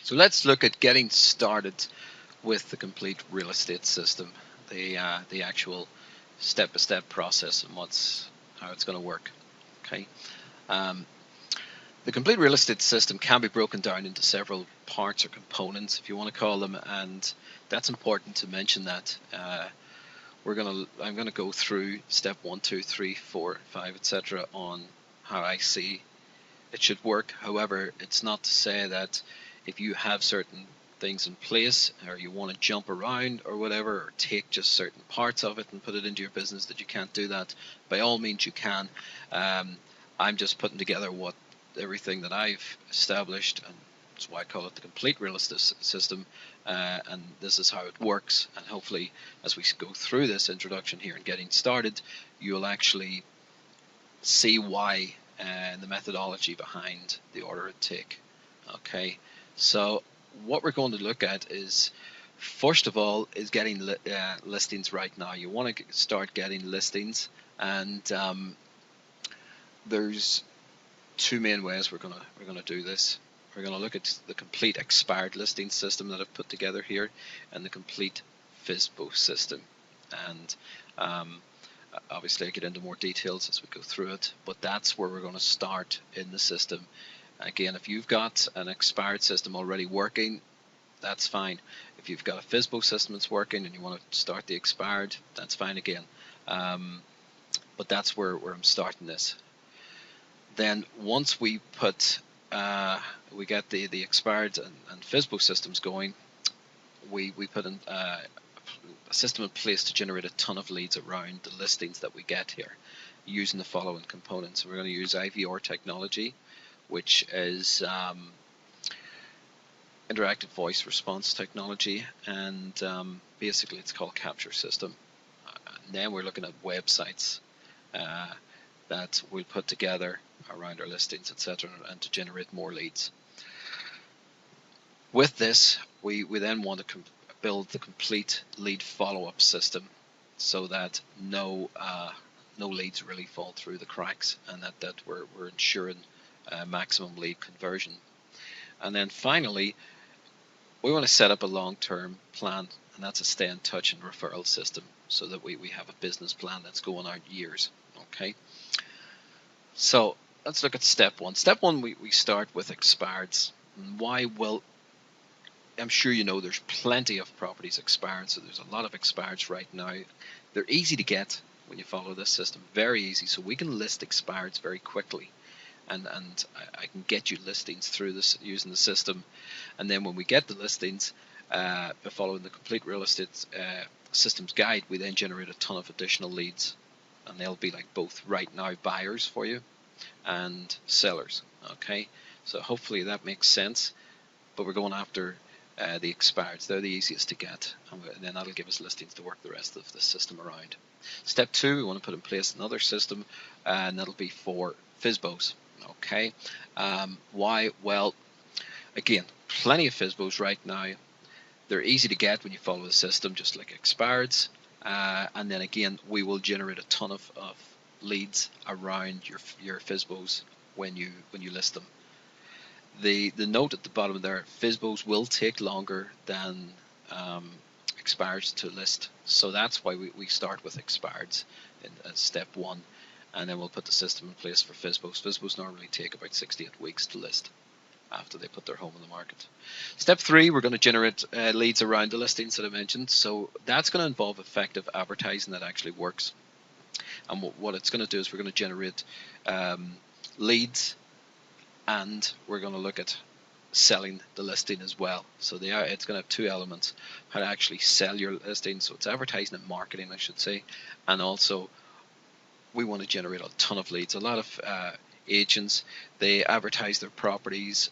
So let's look at getting started with the complete real estate system, the actual step-by-step process and how it's going to work. Okay. Um, the complete real estate system can be broken down into several parts or components, if you want to call them, and that's important to mention that. I'm going to go through step 1, 2, 3, 4, 5, etc. on how I see it should work. However, it's not to say that if you have certain things in place or you want to jump around or whatever, or take just certain parts of it and put it into your business, that you can't do that. By all means you can. I'm just putting together everything that I've established, and that's why I call it the complete real estate system, and this is how it works. And hopefully as we go through this introduction here and getting started, you'll actually see why and the methodology behind the order intake. Okay, so what we're going to look at is, first of all, is getting listings right now. You want to start getting listings, and there's two main ways we're gonna do this. We're gonna look at the complete expired listing system that I've put together here, and the complete FSBO system. And obviously I get into more details as we go through it, but that's where we're going to start in the system. Again, if you've got an expired system already working, that's fine. If you've got a FSBO system that's working and you want to start the expired, that's fine again. But that's where I'm starting this. Then once we put we get the expired and FSBO systems going, we put in a system in place to generate a ton of leads around the listings that we get here using the following components. We're going to use IVR technology, which is interactive voice response technology, and basically it's called capture system. And then we're looking at websites that we'll put together around our listings, etc., and to generate more leads. With this, we then want to build the complete lead follow-up system, so that no leads really fall through the cracks, and that we're ensuring maximum lead conversion. And then finally, we want to set up a long-term plan, and that's a stay in touch and referral system, so that we have a business plan that's going out years. Okay, so let's look at step one. Step one, we start with expireds. And why? Well, I'm sure you know there's plenty of properties expired, so there's a lot of expireds right now. They're easy to get when you follow this system, very easy. So we can list expireds very quickly, and I can get you listings through this using the system. And then when we get the listings, by following the complete real estate systems guide, we then generate a ton of additional leads, and they'll be like both right now buyers for you and sellers. Okay, so hopefully that makes sense. But we're going after the expireds. They're the easiest to get, and then that'll give us listings to work the rest of the system around. Step two, we want to put in place another system, and that'll be for FSBOs. Okay, why? Well, again, plenty of FSBOs right now. They're easy to get when you follow the system, just like expireds. And then again, we will generate a ton of leads around your FSBOs when you list them. The note at the bottom there, FSBOs will take longer than expireds to list, so that's why we start with expireds in step one, and then we'll put the system in place for FSBOs. FSBOs normally take about 68 weeks to list after they put their home on the market. Step three, we're going to generate leads around the listings that I mentioned, so that's going to involve effective advertising that actually works. And what it's going to do is we're going to generate leads, and we're going to look at selling the listing as well. So it's going to have two elements: how to actually sell your listing, so it's advertising and marketing, I should say, and also we want to generate a ton of leads. A lot of agents, they advertise their properties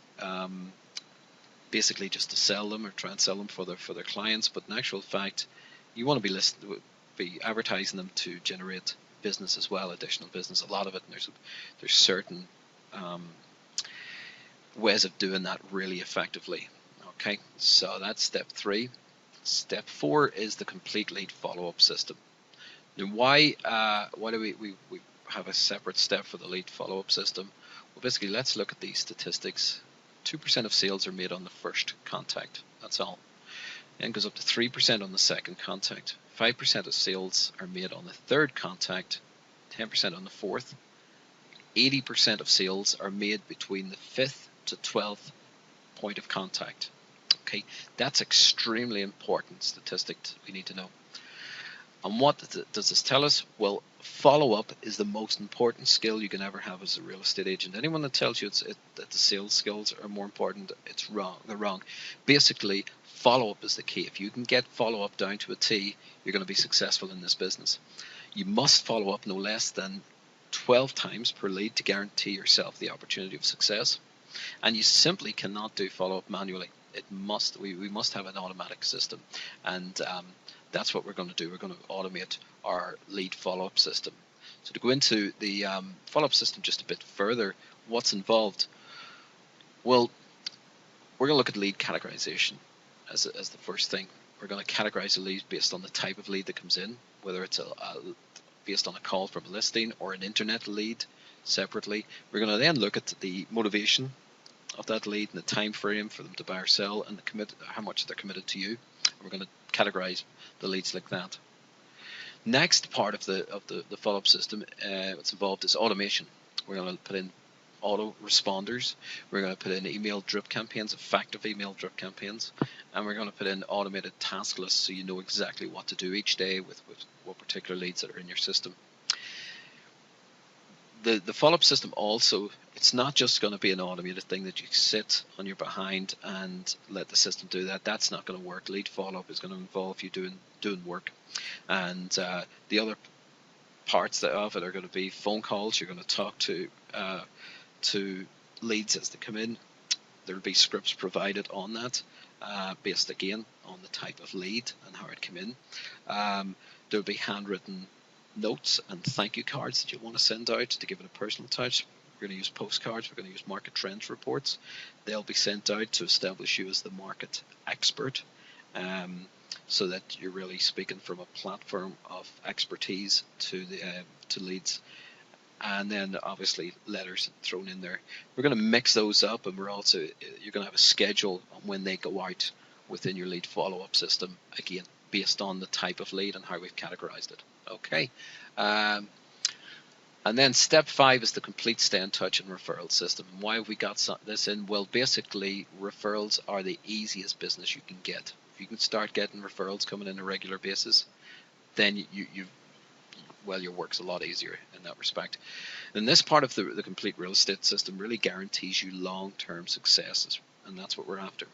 basically just to sell them or try and sell them for their clients, but in actual fact you want to be advertising them to generate business as well, additional business, a lot of it, and there's certain ways of doing that really effectively. Okay, so that's step three. Step four is the complete lead follow-up system. Now why do we have a separate step for the lead follow-up system? Well, basically, let's look at these statistics 2% of sales are made on the first contact. That's all. Then goes up to 3% on the second contact. 5% of sales are made on the third contact. 10% on the fourth. 80% of sales are made between the 5th to 12th point of contact. Okay, that's extremely important statistic we need to know. And what does this tell us? Well, follow-up is the most important skill you can ever have as a real estate agent. Anyone that tells you that the sales skills are more important, it's wrong. They're wrong. Basically, follow-up is the key. If you can get follow-up down to a T, you're going to be successful in this business. You must follow up no less than 12 times per lead to guarantee yourself the opportunity of success. And you simply cannot do follow-up manually. We must have an automatic system, and that's what we're going to do. We're going to automate our lead follow-up system. So to go into the follow-up system just a bit further, what's involved? Well, we're going to look at lead categorization as the first thing. We're going to categorize a lead based on the type of lead that comes in, whether it's based on a call from a listing or an internet lead separately. We're going to then look at the motivation of that lead and the time frame for them to buy or sell, and how much they're committed to you. And we're going to categorize the leads like that. Next part of the follow-up system, what's involved is automation. We're going to put in auto responders. We're going to put in email drip campaigns, effective email drip campaigns, and we're going to put in automated task lists so you know exactly what to do each day with what particular leads that are in your system. The follow-up system also, it's not just going to be an automated thing that you sit on your behind and let the system do that. That's not going to work. Lead follow-up is going to involve you doing work, and the other parts of it are going to be phone calls. You're going to talk to leads as they come in. There will be scripts provided on that, based again on the type of lead and how it came in. There will be handwritten notes and thank you cards that you want to send out to give it a personal touch. We're going to use postcards. We're going to use market trends reports. They'll be sent out to establish you as the market expert, so that you're really speaking from a platform of expertise to leads. And then obviously letters thrown in there. We're going to mix those up, and you're going to have a schedule on when they go out within your lead follow-up system, again based on the type of lead and how we've categorized it. Okay. And then step 5 is the complete stay in touch and referral system. And why have we got this in? Well, basically referrals are the easiest business you can get. If you can start getting referrals coming in on a regular basis, then your work's a lot easier in that respect. And this part of the complete real estate system really guarantees you long-term successes, and that's what we're after.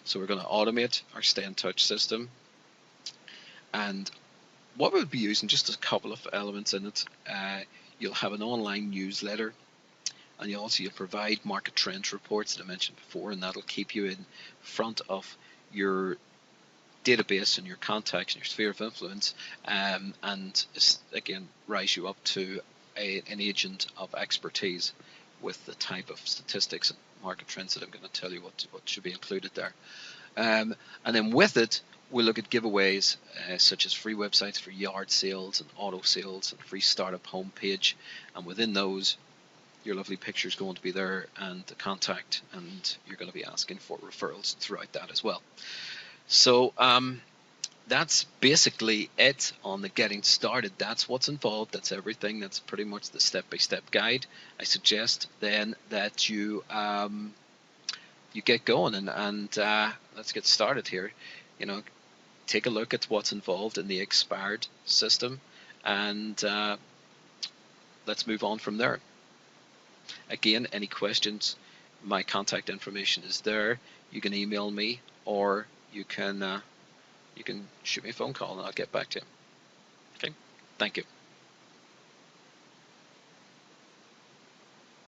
So we're going to automate our stay in touch system, and what we'll be using, just a couple of elements in it. You'll have an online newsletter, and you'll provide market trends reports that I mentioned before, and that'll keep you in front of your database and your contacts and your sphere of influence, and again rise you up to an agent of expertise with the type of statistics and market trends that I'm going to tell you what should be included there. And then with it, we'll look at giveaways such as free websites for yard sales and auto sales and free startup homepage, and within those your lovely picture is going to be there and the contact, and you're going to be asking for referrals throughout that as well. So that's basically it on the getting started. That's what's involved. That's everything. That's pretty much the step-by-step guide. I suggest then that you get going and let's get started here. Take a look at what's involved in the expired system, and let's move on from there. Again, any questions, my contact information is there. You can email me, or you can shoot me a phone call and I'll get back to you. Okay, thank you.